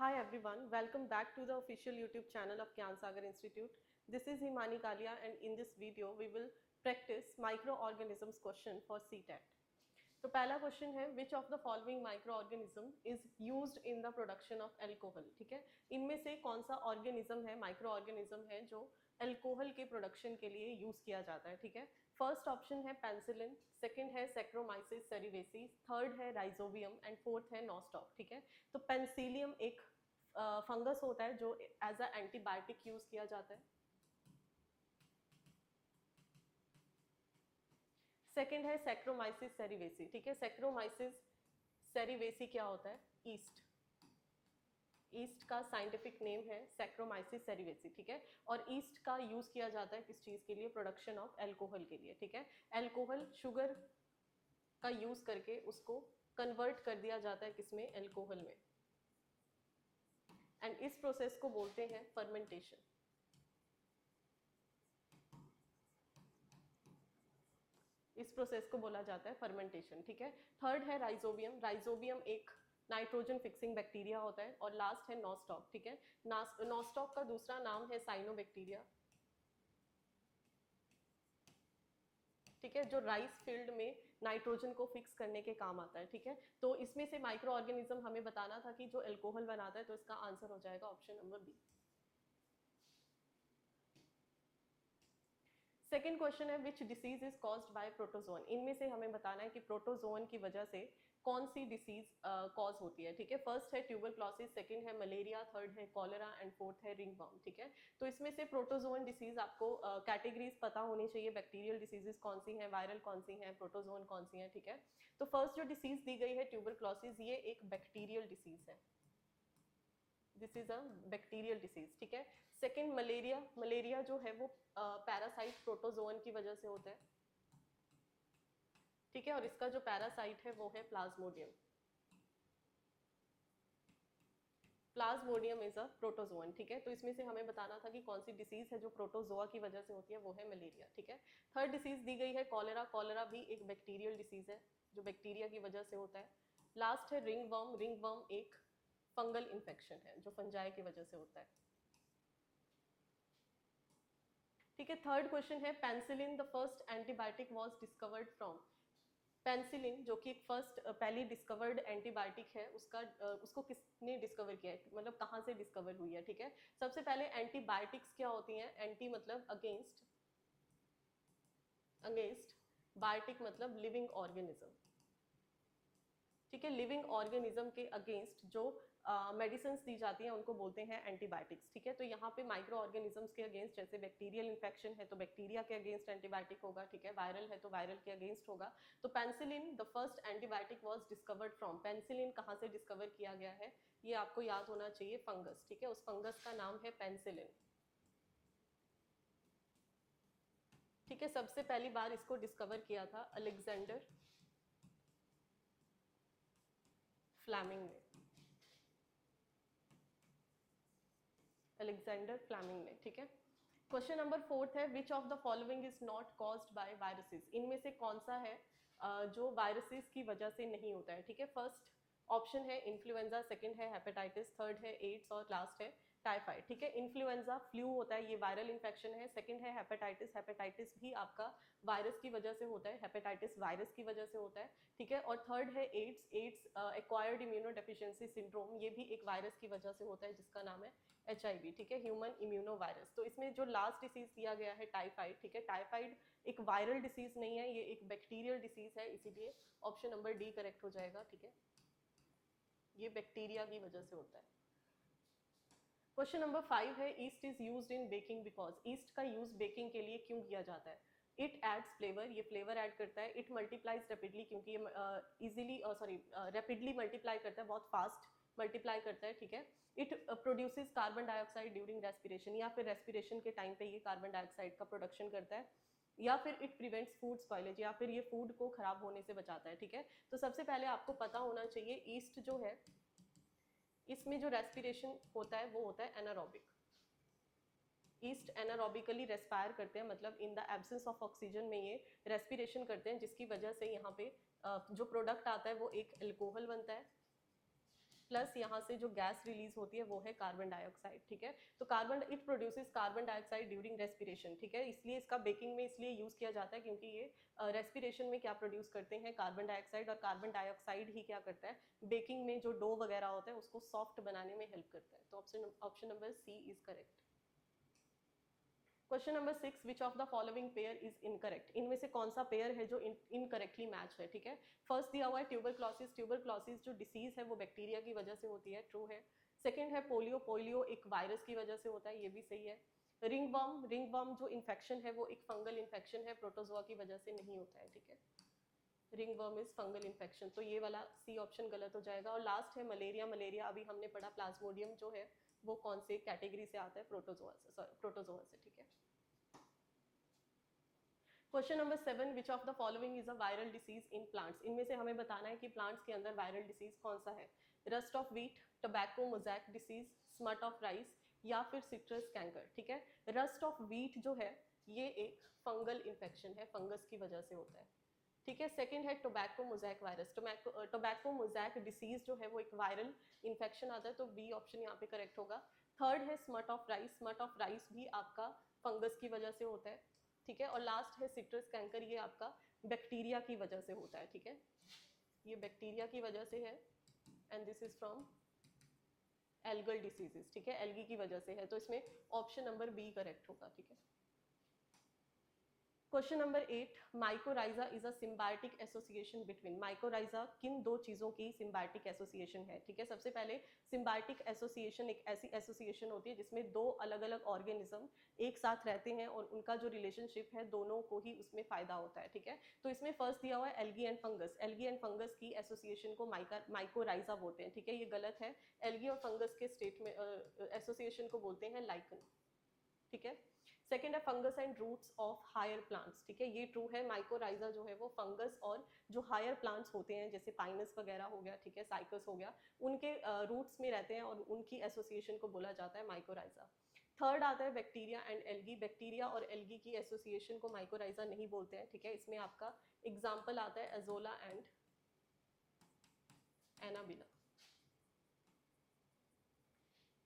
Hi everyone, welcome back to the official YouTube channel of Gyan Sagar Institute. This is Himani Kalia and in this video we will practice microorganisms question for CTET. तो पहला question है विच of the following microorganism is used in the production of alcohol. ठीक है, इनमें से कौन सा organism है, माइक्रो ऑर्गेनिज्म है जो एल्कोहल के प्रोडक्शन के लिए यूज किया जाता है. ठीक है, फर्स्ट ऑप्शन है पेंसिलिन, सेकंड है सैक्रोमाइसिस सेरिवेसी, थर्ड है राइजोबियम एंड फोर्थ है नॉस्टॉक. ठीक है, तो पेंसिलियम एक फंगस होता है जो एज अ एंटीबायोटिक यूज किया जाता है. सेकेंड है सैक्रोमाइसिस सेरिवेसी. ठीक है, सैक्रोमाइसिस सेरिवेसी क्या होता है? ईस्ट का साइंटिफिक नेम है सैक्रोमाइसिस सेरिवेसी. ठीक है, और ईस्ट का यूज किया जाता है किस चीज के लिए? प्रोडक्शन ऑफ एल्कोहल के लिए. ठीक है, एल्कोहल शुगर का यूज करके उसको कन्वर्ट कर दिया जाता है किसमें? एल्कोहल में. एंड इस प्रोसेस को बोलते हैं फर्मेंटेशन. इस प्रोसेस को बोला जाता है फर्मेंटेशन. ठीक है, थर्ड है राइजोबियम. राइजोबियम एक नाइट्रोजन फिक्सिंग बैक्टीरिया होता है. और लास्ट है नॉस्टॉक. ठीक है, नॉस्टॉक का दूसरा नाम है साइनोबैक्टीरिया. ठीक है, जो राइस फील्ड में नाइट्रोजन को फिक्स करने के काम आता है. ठीक है, तो इसमें से माइक्रो ऑर्गेनिज्म हमें बताना था कि जो एल्कोहल बनाता है, तो इसका आंसर हो जाएगा option number B. Second question है which disease is caused by protozoan. इनमें से हमें बताना है कि प्रोटोजोन की वजह से कौन सी डिसीज कॉज होती है. ठीक है, फर्स्ट है ट्यूबरक्लोसिस, सेकंड है मलेरिया, थर्ड है कॉलेरा एंड फोर्थ है रिंगवर्म. ठीक है, तो इसमें से प्रोटोजोन डिसीज आपको कैटेगरीज पता होनी चाहिए. बैक्टीरियल डिसीजेस कौन सी हैं, वायरल कौन सी हैं, प्रोटोजोन कौन सी हैं. ठीक है, तो फर्स्ट जो डिसीज दी गई है ट्यूबरक्लोसिस, ये एक बैक्टीरियल डिसीज है. This is a bacterial disease. ठीक है, सेकेंड मलेरिया. मलेरिया जो है वो पैरासाइट प्रोटोजोन की वजह से होता है. ठीक है, और इसका जो पैरासाइट है वो है Plasmodium. Plasmodium is a protozoan. ठीक है, तो इसमें से हमें बताना था कि कौन सी डिसीज है जो प्रोटोजोआ की वजह से होती है, वो है मलेरिया. ठीक है, थर्ड डिसीज दी गई है कॉलेरा. कॉलेरा भी एक बैक्टीरियल डिसीज है जो बैक्टीरिया की वजह से होता है. लास्ट है रिंगवर्म. रिंगवर्म एक फंगल इन्फेक्शन है जो फंजाई की वजह से होता है. ठीक है, थर्ड क्वेश्चन है penicillin the first antibiotic was discovered from. Penicillin जो कि एक फर्स्ट पहली डिस्कवर्ड एंटीबायोटिक है, उसको किसने डिस्कवर किया है, मतलब कहाँ से डिस्कवर हुई है. ठीक है, सबसे पहले एंटीबायोटिक्स क्या होती हैं? एंटी मतलब अगेंस्ट, अगेंस्ट, बायोटिक मतलब लिविंग ऑर्गेनिज्म. ठीक है, लिविंग ऑर्गेनिज्म के अगेंस्ट जो मेडिसिन दी जाती हैं उनको बोलते हैं एंटीबायोटिक्स. ठीक है, तो यहाँ पे माइक्रो ऑर्गेनिजम्स के अगेंस्ट, जैसे बैक्टीरियल इन्फेक्शन है तो बैक्टीरिया के अगेंस्ट एंटीबायोटिक होगा. ठीक है, वायरल है तो वायरल के अगेंस्ट होगा. तो penicillin the first antibiotic was discovered from. Penicillin कहाँ से डिस्कवर किया गया है, ये आपको याद होना चाहिए. फंगस. ठीक है, उस फंगस का नाम है पेंसिलिन. ठीक है, सबसे पहली बार इसको डिस्कवर किया था अलेक्जेंडर फ्लेमिंग ने. अलेक्जेंडर फ्लेमिंग ने. ठीक है, क्वेश्चन नंबर फोर्थ है विच of the following is not caused by viruses. इनमें से कौन सा है जो वायरसेस की वजह से नहीं होता है. ठीक है, फर्स्ट ऑप्शन है इन्फ्लुएंजा, सेकंड है हेपेटाइटिस, थर्ड है एड्स और लास्ट है टाइफाइड. ठीक है, इन्फ्लुएंजा फ्लू होता है, ये वायरल इन्फेक्शन है. सेकंड है हेपेटाइटिस, हेपेटाइटिस भी आपका वायरस की वजह से होता है, हेपेटाइटिस वायरस की वजह से होता है. ठीक है, और थर्ड है AIDS. AIDS acquired immuno deficiency syndrome, ये भी एक वायरस की वजह से होता है जिसका नाम है HIV. ठीक है, ह्यूमन इम्यूनो वायरस. तो इसमें जो लास्ट डिसीज दिया गया है टाइफाइड. ठीक है, टाइफाइड एक वायरल डिसीज नहीं है, ये एक बैक्टीरियल डिसीज है, इसीलिए ऑप्शन नंबर डी करेक्ट हो जाएगा. ठीक है, ये बैक्टीरिया की वजह से होता है. क्वेश्चन नंबर 5 है east is used in baking because. East का यूज बेकिंग के लिए क्यों किया जाता है? इट एड्स फ्लेवर, ये फ्लेवर ऐड करता है. इट मल्टीप्लाइज रैपिडली, क्योंकि ये इजीली रैपिडली मल्टीप्लाई करता है, बहुत फास्ट मल्टीप्लाई करता है. ठीक है, it produces carbon dioxide during respiration, या फिर रेस्पिरेशन के टाइम पे ये कार्बन डाइऑक्साइड का प्रोडक्शन करता है. या फिर इट प्रिवेंट्स फूड स्पॉइलेज, या फिर ये फूड को खराब होने से बचाता है. ठीक है, तो सबसे पहले आपको पता होना चाहिए ईस्ट जो है, इसमें जो रेस्पिरेशन होता है वो होता है एनारोबिक. ईस्ट एनारोबिकली रेस्पायर करते हैं, मतलब in the absence of oxygen में ये रेस्पिरेशन करते हैं, जिसकी वजह से यहाँ पे जो प्रोडक्ट आता है वो एक एल्कोहल बनता है. प्लस यहाँ से जो गैस रिलीज होती है वो है कार्बन डाइऑक्साइड, ठीक है। तो carbon, it produces carbon dioxide during respiration, ठीक है। इसलिए इसका बेकिंग में इसलिए यूज किया जाता है क्योंकि ये रेस्पिरेशन में क्या प्रोड्यूस करते हैं, कार्बन डाइऑक्साइड, और कार्बन डाइऑक्साइड ही क्या करता है, बेकिंग में जो डो वगैरह होता है उसको सॉफ्ट बनाने में हेल्प करता है। तो option number C is correct. Question number 6, which of the following pair is incorrect, इनमें से कौन सा पेयर है जो इनकरेक्टली मैच है, ठीक है। फर्स्ट दिया हुआ है ट्यूबरक्लोसिस, ट्यूबरक्लोसिस जो डिसीज है वो बैक्टीरिया की वजह से होती है, ट्रू है। सेकंड है पोलियो, पोलियो एक वायरस की वजह से होता है, ये भी सही है। रिंगवर्म, रिंगवर्म जो इन्फेक्शन है वो एक फंगल इन्फेक्शन है, प्रोटोजोआ की वजह से नहीं होता है, ठीक है। रिंगवर्म इज फंगल इन्फेक्शन, तो ये वाला सी ऑप्शन गलत हो जाएगा। और लास्ट है मलेरिया, मलेरिया अभी हमने पढ़ा प्लाज्मोडियम जो है वो कौन से कैटेगरी से आता है, प्रोटोजोआ से, सॉरी प्रोटोजोआ से, ठीक है। Question number 7, which of the following is a viral disease in plants, इनमें से हमें बताना है कि प्लांट्स के अंदर वायरल डिसीज कौन सा है। Rust of wheat, tobacco mosaic disease, smut of rice, या फिर सिट्रस कैंकर, ठीक है। रस्ट ऑफ व्हीट जो है ये एक फंगल इन्फेक्शन है, फंगस की वजह से होता है, ठीक है। सेकंड है tobacco mosaic virus, tobacco mosaic disease जो है वो एक वायरल इन्फेक्शन आता है, तो बी ऑप्शन यहाँ पे करेक्ट होगा। थर्ड है smut of rice, smut of rice भी आपका फंगस की वजह से होता है, ठीक है। और लास्ट है सिट्रस कैंकर, ये आपका बैक्टीरिया की वजह से होता है, ठीक है। ये बैक्टीरिया की वजह से है, and this is from algal diseases, ठीक है, एल्गी की वजह से है, तो इसमें ऑप्शन नंबर बी करेक्ट होगा, ठीक है। Question number 8, mycorrhiza is a symbiotic association between, mycorrhiza किन दो चीजों की सिम्बायोटिक एसोसिएशन है, ठीक है। सबसे पहले सिम्बायोटिक एसोसिएशन एक ऐसी एसोसिएशन होती है जिसमें दो अलग अलग ऑर्गेनिज्म एक साथ रहते हैं और उनका जो रिलेशनशिप है दोनों को ही उसमें फायदा होता है, ठीक है। तो इसमें फर्स्ट दिया हुआ है algae and fungus, algae and fungus की एसोसिएशन को माइकोराइजा बोलते हैं, ठीक है, ये गलत है। एल्गी और फंगस के स्टेट में एसोसिएशन को बोलते हैं लाइकन, ठीक है। सेकेंड है fungus and roots of higher plants, ठीक है, ये ट्रू है। माइकोराइजा जो है वो फंगस और जो हायर प्लांट्स होते हैं जैसे पाइनस वगैरह हो गया, ठीक है, साइकस हो गया, उनके रूट्स में रहते हैं और उनकी एसोसिएशन को बोला जाता है माइकोराइजा। थर्ड आता है बैक्टीरिया एंड एल्गी, बैक्टीरिया और एल्गी की एसोसिएशन को माइकोराइजा नहीं बोलते हैं, ठीक है। इसमें आपका एग्जाम्पल आता है एजोला एंड एनाबिना।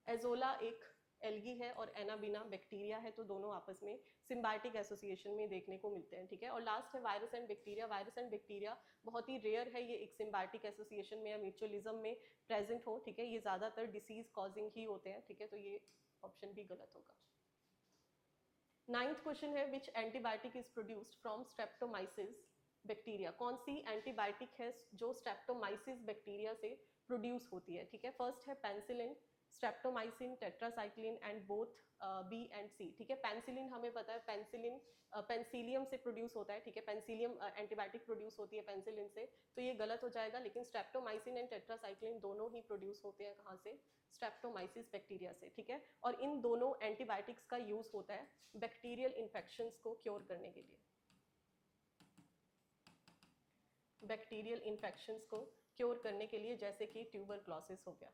एजोला एक एल्गी है और एनाबिना बैक्टीरिया है, तो दोनों आपस में सिम्बायोटिक एसोसिएशन में देखने को मिलते हैं, ठीक है। और लास्ट है virus and bacteria, virus and bacteria बहुत ही रेयर है ये एक सिम्बायोटिक एसोसिएशन में या म्यूचुअलिज्म में प्रेजेंट हो, ठीक है, ये ज्यादातर डिसीज कॉजिंग ही होते हैं, ठीक है, तो ये ऑप्शन भी गलत होगा। 9th क्वेश्चन है which antibiotic is produced from Streptomyces bacteria, कौन सी एंटीबायोटिक है जो स्ट्रेप्टोमाइसिस बैक्टीरिया से प्रोड्यूस होती है, ठीक है। फर्स्ट है penicillin, streptomycin, tetracycline and both B and C, ठीक है। पेंसिलिन हमें पता है, पेंसिलिन पेंसिलियम से प्रोड्यूस होता है, ठीक है, पेंसिलियम एंटीबायोटिक प्रोड्यूस होती है पेंसिलिन से, तो ये गलत हो जाएगा। लेकिन स्ट्रेप्टोमाइसिन एंड टेट्रासाइक्लिन दोनों ही प्रोड्यूस होते हैं कहाँ से, स्ट्रेप्टोमाइसिस बैक्टीरिया से, ठीक है। और इन दोनों एंटीबायोटिक्स का यूज होता है बैक्टीरियल इन्फेक्शंस को क्योर करने के लिए, बैक्टीरियल इन्फेक्शंस को क्योर करने के लिए, जैसे कि ट्यूबरक्लोसिस हो गया,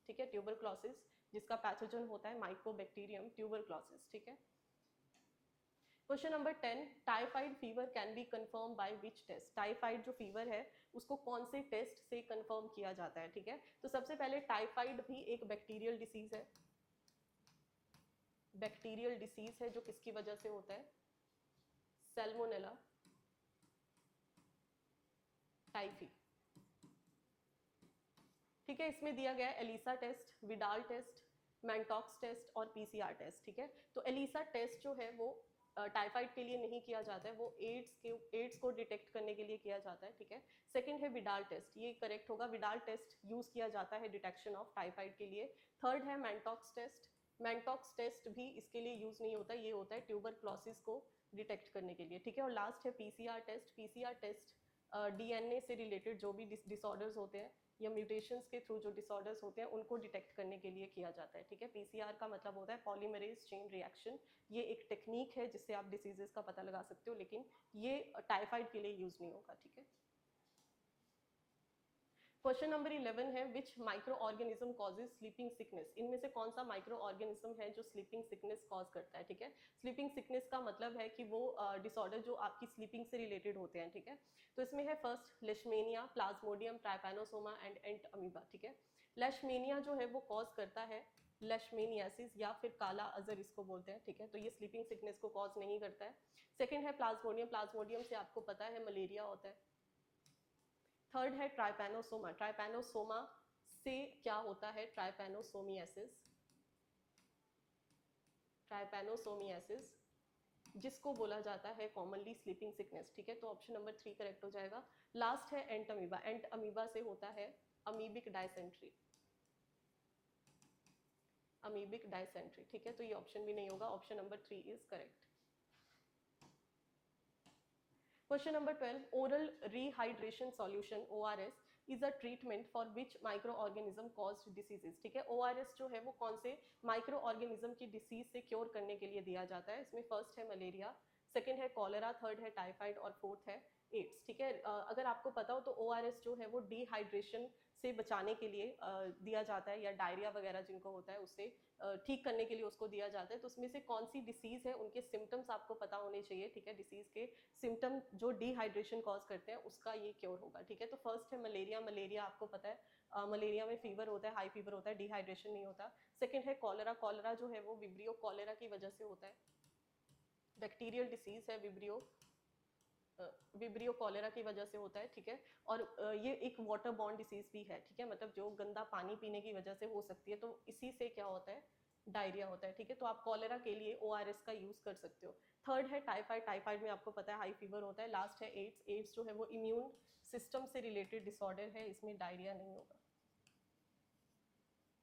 ठीक है, ट्यूबरक्लोसिस जिसका पैथोजन होता है माइकोबैक्टीरियम ट्यूबरक्लोसिस, ठीक है। Question number 10, typhoid fever can be confirm by which test, typhoid जो फीवर है उसको कौन से टेस्ट से कंफर्म किया जाता है, ठीक है। तो सबसे पहले टाइफाइड भी एक बैक्टीरियल डिसीज है, बैक्टीरियल डिसीज है जो किसकी वजह से होता है, सैल्मोनेला टाइफी, ठीक है। इसमें दिया गया है ELISA test, Widal test, Mantoux test और पीसीआर टेस्ट, ठीक है। तो एलिसा टेस्ट जो है वो टाइफाइड के लिए नहीं किया जाता है, वो एड्स को डिटेक्ट करने के लिए किया जाता है, ठीक है। सेकंड है विडाल टेस्ट, ये करेक्ट होगा, विडाल टेस्ट यूज किया जाता है डिटेक्शन ऑफ टाइफाइड के लिए। थर्ड है मैंटॉक्स टेस्ट, मैंटॉक्स टेस्ट भी इसके लिए यूज नहीं होता, ये होता है ट्यूबरक्लोसिस को डिटेक्ट करने के लिए, ठीक है। और लास्ट है PCR test, PCR test DNA से रिलेटेड जो भी डिसऑर्डर्स होते हैं या म्यूटेशंस के थ्रू जो डिसऑर्डर्स होते हैं उनको डिटेक्ट करने के लिए किया जाता है, ठीक है। पीसीआर का मतलब होता है पॉलीमरेज चेन रिएक्शन, ये एक टेक्निक है जिससे आप डिसीजेस का पता लगा सकते हो, लेकिन ये टाइफाइड के लिए यूज नहीं होगा, ठीक है। क्वेश्चन नंबर 11 है which microorganism causes sleeping sickness, इनमें से कौन सा माइक्रो ऑर्गेनिज्म है जो स्लीपिंग सिकनेस कॉज करता है, ठीक है। स्लीपिंग सिकनेस का मतलब है कि वो डिसऑर्डर जो आपकी स्लीपिंग से रिलेटेड होते हैं, ठीक है। तो इसमें है first Leishmania, Plasmodium, Trypanosoma and Entamoeba, ठीक है। लेशमेनिया जो है वो कॉज करता है लेशमेनियासिस या फिर काला अजर इसको बोलते हैं, ठीक है। तो ये स्लीपिंग सिकनेस को कॉज नहीं करता है। सेकंड है प्लाज्मोडियम, प्लाज्मोडियम से आपको पता है मलेरिया होता है। थर्ड है ट्राइपैनोसोमा, ट्राइपैनोसोमा से क्या होता है ट्राइपैनोसोमियासिस, ट्राइपैनोसोमियासिस जिसको बोला जाता है कॉमनली स्लीपिंग सिकनेस, ठीक है। तो ऑप्शन नंबर 3 करेक्ट हो जाएगा। लास्ट है एंट अमीबा, एंट अमीबा से होता है अमीबिक डायसेंट्री, अमीबिक डायसेंट्री, ठीक है। तो ये ऑप्शन भी नहीं होगा, option number 3 is correct. Question number 12, oral rehydration solution ORS is a treatment for which micro organism caused diseases, ठीक है। ORS जो है वो कौन से माइक्रो ऑर्गेनिज्म की डिसीज से क्योर करने के लिए दिया जाता है। इसमें फर्स्ट है मलेरिया, सेकंड है कॉलेरा, थर्ड है टाइफाइड और फोर्थ है एड्स, ठीक है। अगर आपको पता हो तो ORS जो है वो डिहाइड्रेशन से बचाने के लिए दिया जाता है, या डायरिया वगैरह जिनको होता है उससे ठीक करने के लिए उसको दिया जाता है। तो उसमें से कौन सी डिसीज है उनके सिम्टम्स आपको पता होने चाहिए, ठीक है। डिसीज के सिम्टम जो डिहाइड्रेशन कॉज करते हैं उसका ये क्योर होगा, ठीक है। तो फर्स्ट है मलेरिया, मलेरिया आपको पता है मलेरिया में फीवर होता है, हाई फीवर होता है, डिहाइड्रेशन नहीं होता। सेकंड है कॉलेरा, कॉलेरा जो है वो विब्रियो कॉलेरा की वजह से होता है, बैक्टीरियल डिसीज है विब्रियो, विब्रियो कॉलेरा की वजह से होता है, ठीक है। और ये एक वाटर बॉर्न डिसीज भी है, ठीक है, मतलब जो गंदा पानी पीने की वजह से हो सकती है, तो इसी से क्या होता है डायरिया होता है, ठीक है। तो आप कॉलेरा के लिए ORS का यूज कर सकते हो। थर्ड है टाइफाइड, टाइफाइड में आपको पता है हाई फीवर होता है। लास्ट है एड्स, एड्स जो है वो इम्यून सिस्टम से रिलेटेड डिसऑर्डर है, इसमें डायरिया नहीं होगा,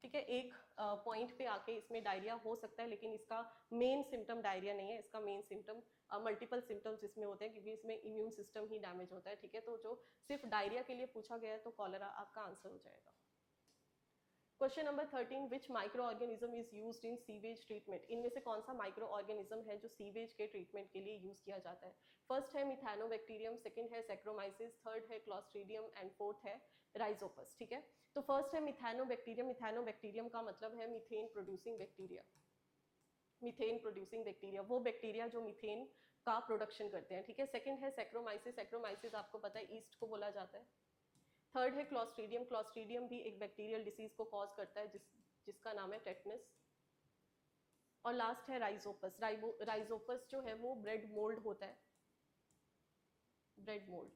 ठीक है। एक पॉइंट पे आके इसमें डायरिया हो सकता है, लेकिन इसका मेन सिम्टम डायरिया नहीं है, इसका मेन सिम्टम मल्टीपल सिम्टम्स इसमें होते हैं, क्योंकि इसमें इम्यून सिस्टम ही डैमेज होता है, ठीक है। तो जो सिर्फ डायरिया के लिए पूछा गया है तो कॉलेरा आपका आंसर हो जाएगा। Question number 13, which micro organism is used in sewage treatment, इनमें से कौन सा माइक्रो ऑर्गेनिज्म है जो सीवेज के ट्रीटमेंट के लिए यूज किया जाता है। फर्स्ट है मिथानोबैक्टीरियम, सेकंड है सैक्रोमाइसिस, थर्ड है क्लॉस्ट्रीडियम एंड फोर्थ है राइजोपस, ठीक है। तो फर्स्ट है मिथानोबैक्टीरियम, मिथानोबैक्टीरियम का मतलब है methane producing bacteria, methane producing bacteria, वो बैक्टीरिया जो मीथेन का प्रोडक्शन करते हैं, ठीक है। सेकंड है सैक्रोमाइसिस, सैक्रोमाइसिस आपको पता है ईस्ट को बोला जाता है। थर्ड है क्लॉस्ट्रीडियम, क्लॉस्ट्रीडियम भी एक बैक्टीरियल डिसीज को कॉज करता है जिसका नाम है टेटनस। और लास्ट है राइजोपस, राइजोपस जो है वो ब्रेड मोल्ड होता है, ब्रेड मोल्ड,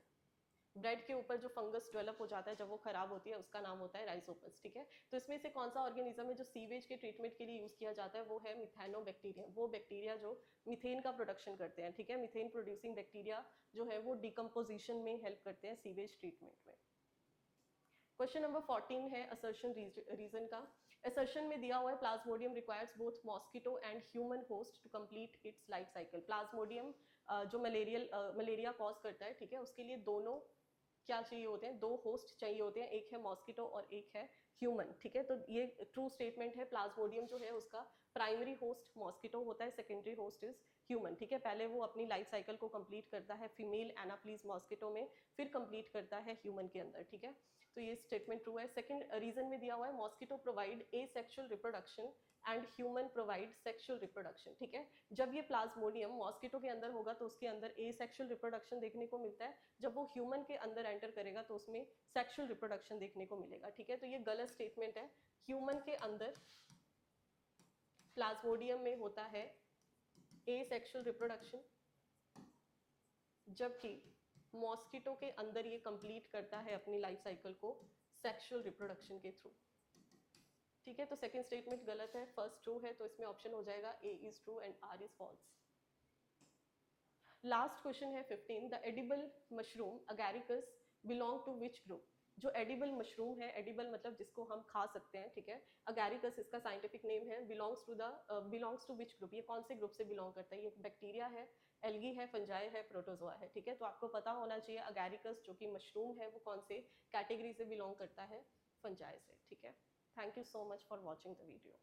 ब्रेड के ऊपर जो फंगस डेवलप हो जाता है जब वो खराब होती है उसका नाम होता है राइजोपस, ठीक है। तो इसमें से कौन सा ऑर्गेनिज्म है जो सीवेज के ट्रीटमेंट के लिए यूज किया जाता है, वो है मिथानोबैक्टीरियम, वो बैक्टीरिया जो मीथेन का प्रोडक्शन करते हैं, ठीक है। मीथेन प्रोड्यूसिंग बैक्टीरिया जो है वो डिकम्पोजिशन में हेल्प करते हैं सीवेज ट्रीटमेंट में। क्वेश्चन नंबर 14 है असर्शन रीजन का। असर्शन में दिया हुआ है plasmodium requires both mosquito and human host to complete its life cycle. Plasmodium जो मलेरिया कॉज करता है, ठीक है, उसके लिए दोनों क्या चाहिए होते हैं, दो होस्ट चाहिए होते हैं, एक है मॉस्किटो और एक है ह्यूमन, ठीक है। तो ये ट्रू स्टेटमेंट है, प्लाज्मोडियम जो है उसका प्राइमरी होस्ट मॉस्किटो होता है, सेकेंडरी होस्ट इज ह्यूमन, ठीक है। पहले वो अपनी लाइफ साइकिल को कंप्लीट करता है फीमेल एनाप्लीज मॉस्किटो में, फिर कंप्लीट करता है ह्यूमन के अंदर, ठीक है। तो ये स्टेटमेंट ट्रू है। सेकंड रीजन में दिया हुआ है mosquito provide asexual reproduction and human provide sexual reproduction, ठीक है। जब ये प्लाज्मोडियम मॉस्किटो के अंदर होगा तो उसके अंदर एसेक्सुअल रिप्रोडक्शन देखने को मिलता है, जब वो ह्यूमन के अंदर एंटर करेगा तो उसमें सेक्सुअल रिप्रोडक्शन देखने को मिलेगा, ठीक है। तो ये गलत स्टेटमेंट है, ह्यूमन के अंदर प्लाज्मोडियम में होता है एसेक्सुअल रिप्रोडक्शन, जबकि मॉस्किटो के अंदर ये कंप्लीट करता है अपनी लाइफ साइकिल को सेक्सुअल रिप्रोडक्शन के थ्रू, ठीक है। तो सेकंड स्टेटमेंट गलत है, फर्स्ट ट्रू है, तो इसमें ऑप्शन हो जाएगा A is true and R is false. Last question है 15, the edible mushroom Agaricus belong to which group. जो एडिबल मशरूम है, एडिबल मतलब जिसको हम खा सकते हैं, ठीक है, अगैरिकस इसका साइंटिफिक नेम है, बिलोंग्स टू विच ग्रुप, ये कौन से ग्रुप से बिलोंग करता है, ये बैक्टीरिया है, एल्गी है, फंजाई है, प्रोटोजोआ है, ठीक है। तो आपको पता होना चाहिए अगैरिकस जो कि मशरूम है वो कौन से कैटेगरी से बिलोंग करता है, फंजाई से, ठीक है। Thank you so much for watching the video.